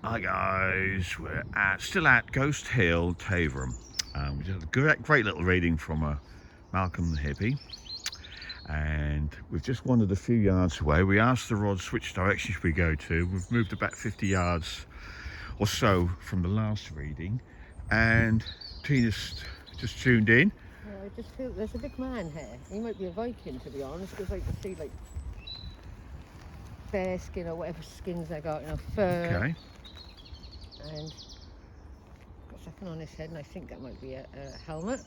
Hi guys, we're still at Ghost Hill, Taverham. We just had a great little reading from Malcolm the Hippie, and we've just wandered a few yards away. We asked the rods which direction should we go to. We've moved about 50 yards or so from the last reading, and Tina's just tuned in. Yeah, I just feel there's a big man here. He might be a Viking, to be honest, because I can see like bear skin or whatever skins they got, fur. Okay. And got something on his head, and I think that might be a helmet.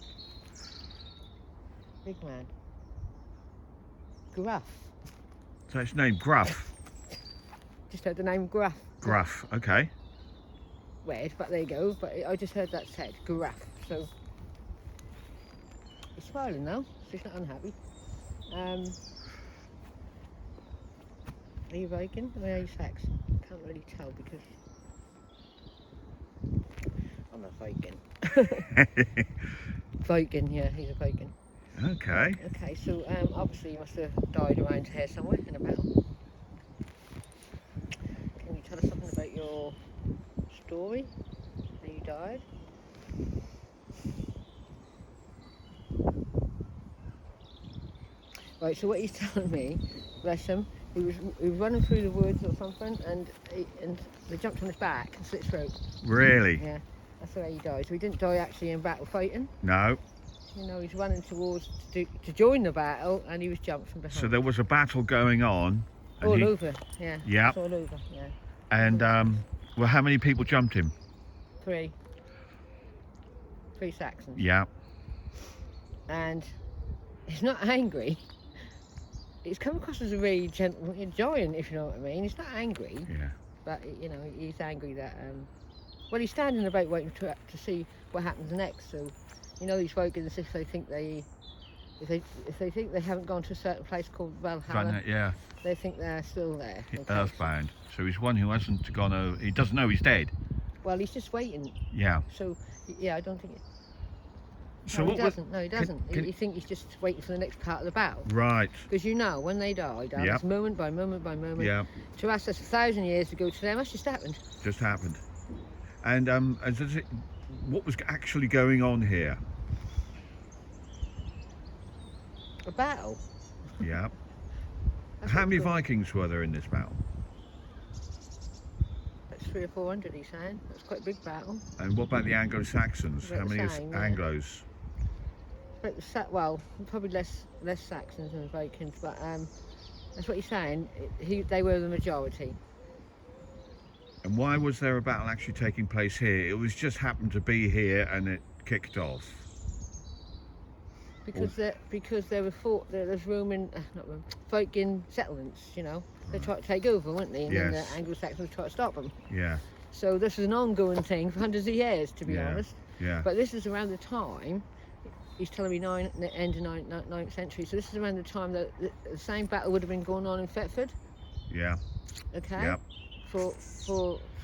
Big man. Gruff. So it's named Gruff. Just heard the name Gruff. Gruff, okay. Weird, but there you go. But I just heard that said, Gruff. So he's smiling though, so he's not unhappy. Are you Viking or are you Saxon? Can't really tell because I'm a Viking. Viking, yeah, he's a Viking. Okay. Okay, so obviously you must have died around here somewhere in a battle. Can you tell us something about your story? How you died? Right, so what he's telling me, bless him, he was running through the woods or something, and they jumped on his back and slit his throat. Really? Yeah, that's the way he died. So he didn't die actually in battle fighting. No. He's running towards to join the battle, and he was jumped from behind. So there was a battle going on. All over, yeah. Yeah. It's all over, yeah. And well, how many people jumped him? Three Saxons. Yeah. And he's not angry. He's come across as a really gentle giant, if you know what I mean. He's not angry. Yeah. But he's angry that he's standing about waiting to see what happens next. So, these Vikings, if they think they haven't gone to a certain place called Valhalla, Yeah. they think they're still there. Okay. Earthbound. So he's one who hasn't gone over. He doesn't know he's dead. Well, he's just waiting. Yeah. So, yeah, I don't think. So no, what he doesn't. No, he doesn't. Can He thinks he's just waiting for the next part of the battle. Right. Because when they die, Yep. it's moment by moment by moment. Yeah. To us, that's 1,000 years ago. To them, that's just happened. Just happened. And what was actually going on here? A battle. Yeah. That's How what many it's called. Vikings were there in this battle? That's 300 or 400. He's saying that's quite a big battle. And what about the Anglo-Saxons? About How the many same, yeah. Anglos? Well, probably less Saxons than Vikings, but that's what he's saying. They were the majority. And why was there a battle actually taking place here? It was just happened to be here and it kicked off. Because there was Viking settlements, They tried to take over, weren't they? And then Yes. the Anglo-Saxons tried to stop them. Yeah. So this is an ongoing thing for hundreds of years, to be Yeah. honest. Yeah. But this is around the time, he's telling me the end of 9th century, so this is around the time that the same battle would have been going on in Thetford, Yeah. okay? Yep. For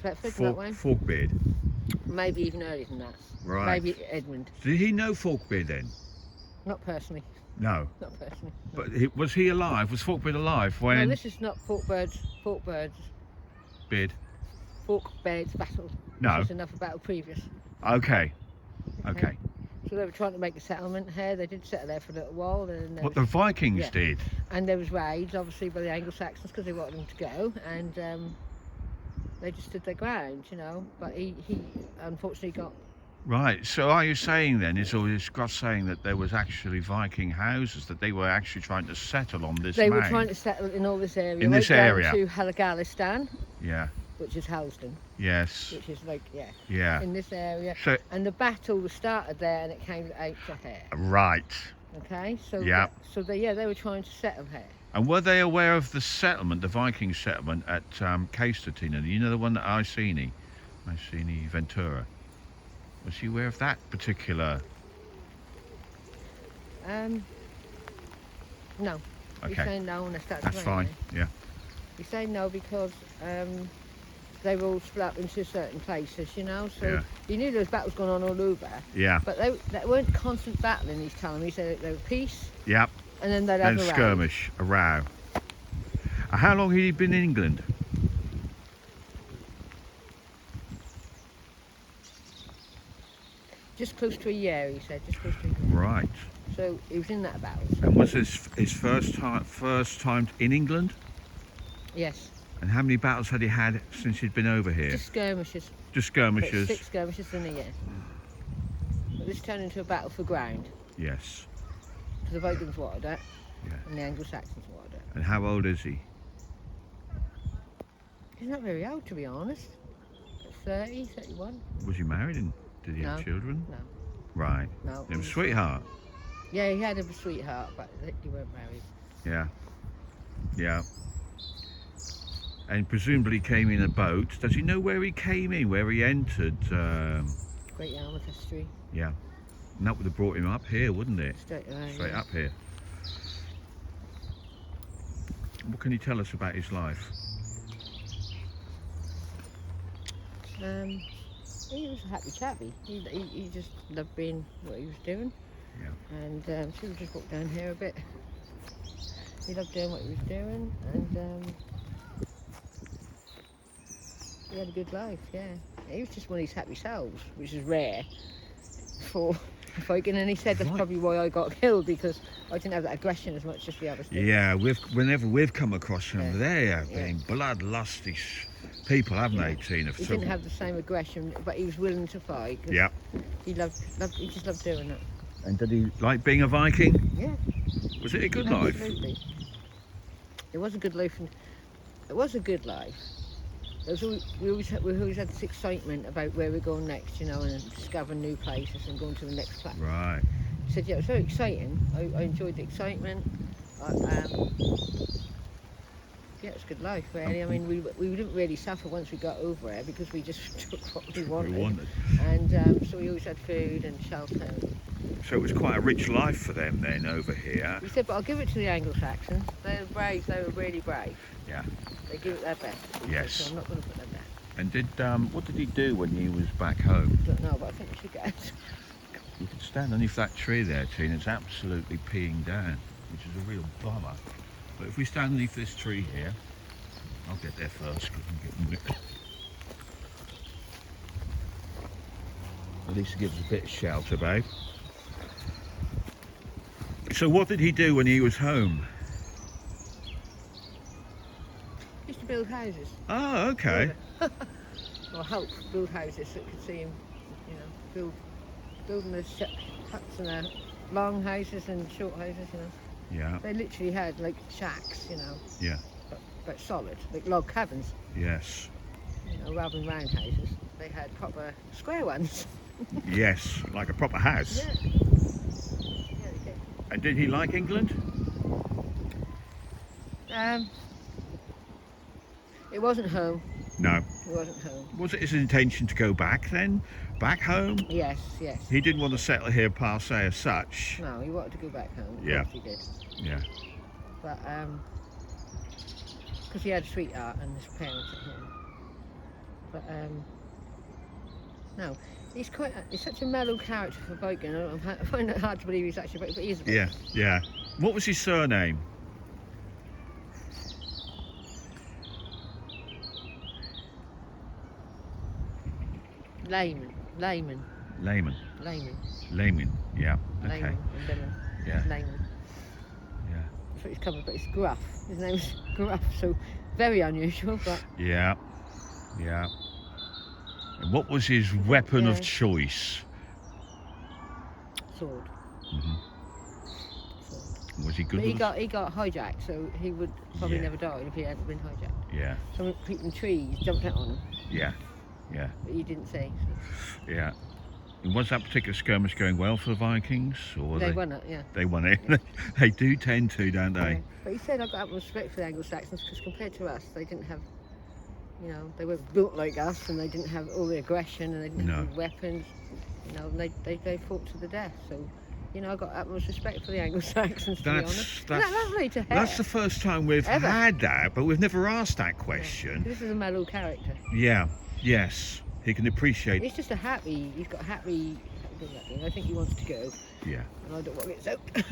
Thetford, that way? Falkbeard. Maybe even earlier than that. Right. Maybe Edmund. Did he know Falkbeard then? Not personally. No. Not personally. No. But was he alive? Was Falkbeard alive when? No, this is not Falkbeard's Beard. battle. No. This is another battle previous. Okay. Okay. So they were trying to make a settlement here. They did settle there for a little while. And there What was, the Vikings yeah. did. And there was raids, obviously, by the Anglo-Saxons because they wanted them to go. And they just stood their ground, But he unfortunately got... Right. So are you saying then, is Gruff saying that there was actually Viking houses, that they were actually trying to settle on this They were mound? trying to settle in all this area. In this area. Down to Helgalistan, Yeah. which is Halston, Yes. which is Yeah. in this area. So And the battle was started there, and it came out to here. right. Okay, so Yeah. They were trying to settle here. And were they aware of the settlement, the Viking settlement at Castertina? You know, the one at Iceni Ventura. Was he aware of that particular? No. He's Okay. saying no, and That's fine. Yeah. He's saying no because they were all split up into certain places, So Yeah. he knew there was battles going on all over. Yeah. But they weren't constant battling, he's telling me. He said they were peace, Yep. and then they'd Then have a row. skirmish, a row. How long had he been in England? just close to a year, he said, just close to a year. Right. So he was in that battle. So. And was this his first time in England? Yes. And how many battles had he had since he'd been over here? Just skirmishes. Just skirmishes. 6 skirmishes in a year. But this turned into a battle for ground. Yes. Because the Vikings wanted it, Yeah. and the Anglo-Saxons wanted it. And how old is he? He's not very old, to be honest. 30, 31. Was he married and did he have children? No. Right. No. He was a sweetheart. Yeah, he had a sweetheart, but he weren't married. Yeah. Yeah. And presumably came in a boat. Does he know where he came in, where he entered? Great Yarmouth history. Yeah. And that would have brought him up here, wouldn't it? Straight Up here. What can you tell us about his life? He was a happy chappy. He just loved being what he was doing. Yeah. And she would just walk down here a bit. He loved doing what he was doing, and he had a good life, yeah. He was just one of these happy selves, which is rare for a Viking, and he said that's probably why I got killed, because I didn't have that aggression as much as the others did. Yeah, whenever we've come across them, they have been bloodlusty people, haven't they, Tina? He didn't have the same aggression, but he was willing to fight. Yeah. He just loved doing it. And did he like being a Viking? Yeah. Was it a good life? Absolutely. It was a good life. It was a good life. We always had this excitement about where we're going next, and discovering new places and going to the next place. Right. He said, yeah, it was very exciting. I enjoyed the excitement. Yeah, it was a good life, really. I mean, we didn't really suffer once we got over it, because we just took what we wanted. And so we always had food and shelter. So it was quite a rich life for them then over here. He said, but I'll give it to the Anglo-Saxons. They were brave. They were really brave. Yeah. They give it their best. Yes. So I'm not going to put them down. And what did he do when he was back home? I don't know, but I think we should get. You can stand underneath that tree there, Tina. It's absolutely peeing down, which is a real bummer. But if we stand underneath this tree here, I'll get there first because I'm getting wet. At least it gives us a bit of shelter, babe. So what did he do when he was home? He used to build houses. Oh, okay. Or help build houses that could see him, building the huts and the long houses and short houses, Yeah. They literally had like shacks, Yeah. but solid, like log cabins, Yes. rather than round houses. They had proper square ones. Yes, like a proper house. Yeah. Yeah, they did. And did he like England? It wasn't home. No. It wasn't home. Was it his intention to go back then? Back home? Yes. He didn't want to settle here per se as such. No, he wanted to go back home. Yeah. He did. Yeah. But because he had a sweetheart and his parents at home. But no, he's such a mellow character for Viking. I find it hard to believe he's actually Viking, but he is a Viking. Yeah. What was his surname? Layman. Layman. Yeah. Okay. Layman and Billin. Yeah. Layman. Yeah. That's what he's covered, but it's Gruff. His name is Gruff, so very unusual, but Yeah. And what was his weapon of choice? sword. Mm-hmm. Sword. Was he good? But he got hijacked, so he would probably never died if he hadn't been hijacked. Yeah. Some people in trees jumped out on him, Yeah. but he didn't see. So. Yeah. And was that particular skirmish going well for the Vikings? Or They won it, yeah. They won it. They do tend to, don't they? Yeah. But he said I got respect for the Anglo-Saxons because compared to us, they didn't have, they weren't built like us, and they didn't have all the aggression, and they didn't have the weapons. And they fought to the death. So, I got utmost respect for the Anglo-Saxons, to be honest. Isn't that lovely to hear? That's the first time we've had that, but we've never asked that question. Yeah. This is a mellow character. Yeah. Yes. He can appreciate. He's just he's got happy. I think he wants to go. Yeah. And I don't want to get soaked.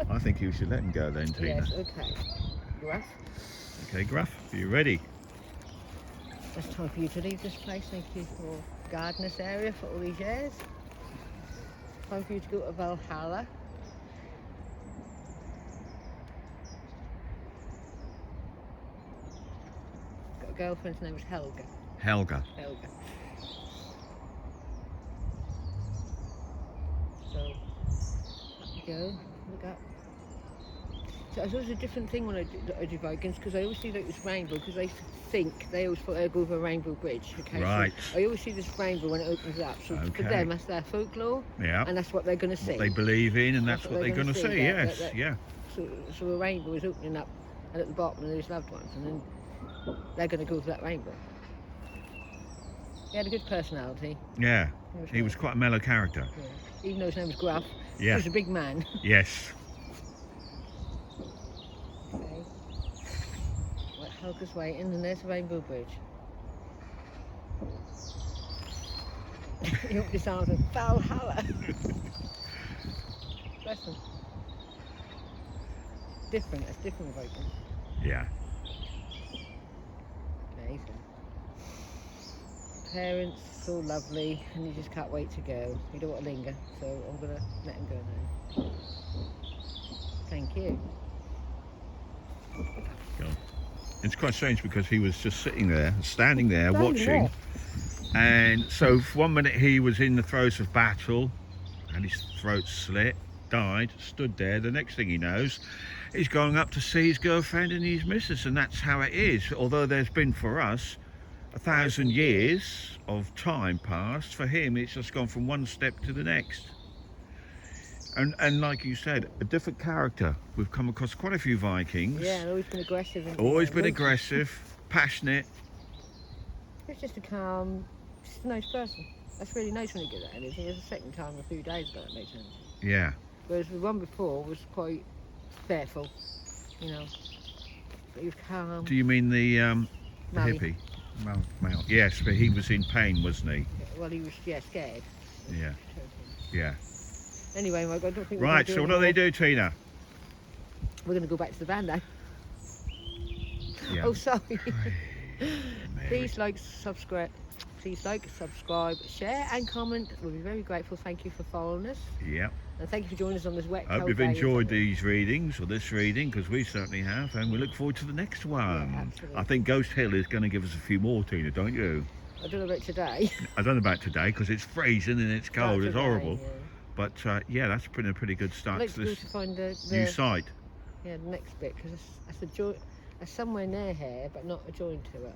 I think you should let him go then, Tina. Yes, okay. Gruff. Okay, Gruff, are you ready? It's time for you to leave this place. Thank you for guarding this area for all these years. Time for you to go to Valhalla. Got a girlfriend's name is Helga. Helga. Helga. So, up we go. Look up. So it's always a different thing when I do Vikings, because I always see like this rainbow, because they think they always thought they'd go over a rainbow bridge. Okay, Right. So I always see this rainbow when it opens up. So for them, that's their folklore, Yeah. and that's what they're going to see. What they believe in, and that's what they're going to see. Yes. Yeah. So a rainbow is opening up, and at the bottom are his loved ones, and then they're going to go for that rainbow. He had a good personality. Yeah. He was quite a mellow character. Yeah. Even though his name was Gruff. Yeah. He was a big man. Yes. Okay. Right, Helga's waiting, and there's the rainbow bridge. He opened his arms and Valhalla. Bless him. Different, it's different Vikings. Yeah. Amazing. Parents, so lovely, and you just can't wait to go. You don't want to linger, so I'm going to let him go now. Thank you. It's quite strange because he was just sitting there, standing there, watching. And so for 1 minute he was in the throes of battle and his throat slit, died, stood there. The next thing he knows, he's going up to see his girlfriend and his missus, and that's how it is. Although there's been for us 1,000 years of time passed, for him it's just gone from one step to the next. And like you said, a different character. We've come across quite a few Vikings. Yeah, and always been aggressive. Always been aggressive, passionate. He's just a calm, just a nice person. That's really nice when you get that energy. There's a second time a few days ago, that makes sense. Yeah. Whereas the one before was quite fearful, you know. But he was calm. Do you mean the Mally. hippie? Mal. Yes, but he was in pain, wasn't he? Well, he was, scared. Yeah. Yeah. Anyway, Mike, I don't think we're Right, gonna so what do they do, Tina? We're going to go back to the van now. Yeah. Oh, sorry. Mary. Please like, subscribe, share and comment. We'll be very grateful. Thank you for following us. Yeah. And thank you for joining us on this wet, I hope cold you've day in enjoyed summer. these readings, or this reading, because we certainly have, and we look forward to the next one. Yeah, absolutely. I think Ghost Hill is going to give us a few more, Tina, don't you? I don't know about today. I don't know about today, because it's freezing and it's cold, it's Today, horrible. yeah. But yeah, that's been a pretty good I'd start like to to go this to find the new site. Yeah, the next bit, because that's somewhere near here, but not adjoined to it.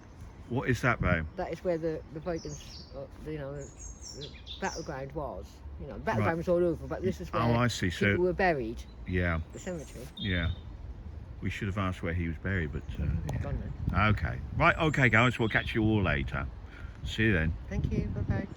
What is that, babe? That is where the Vikings, you know, the battleground was. You know, the battleground was all over, but this is where I see. people So were buried. yeah, The cemetery. yeah. We should have asked where he was buried, but It's yeah. gone now. Okay. Right, okay, guys, we'll catch you all later. See you then. Thank you. Bye bye.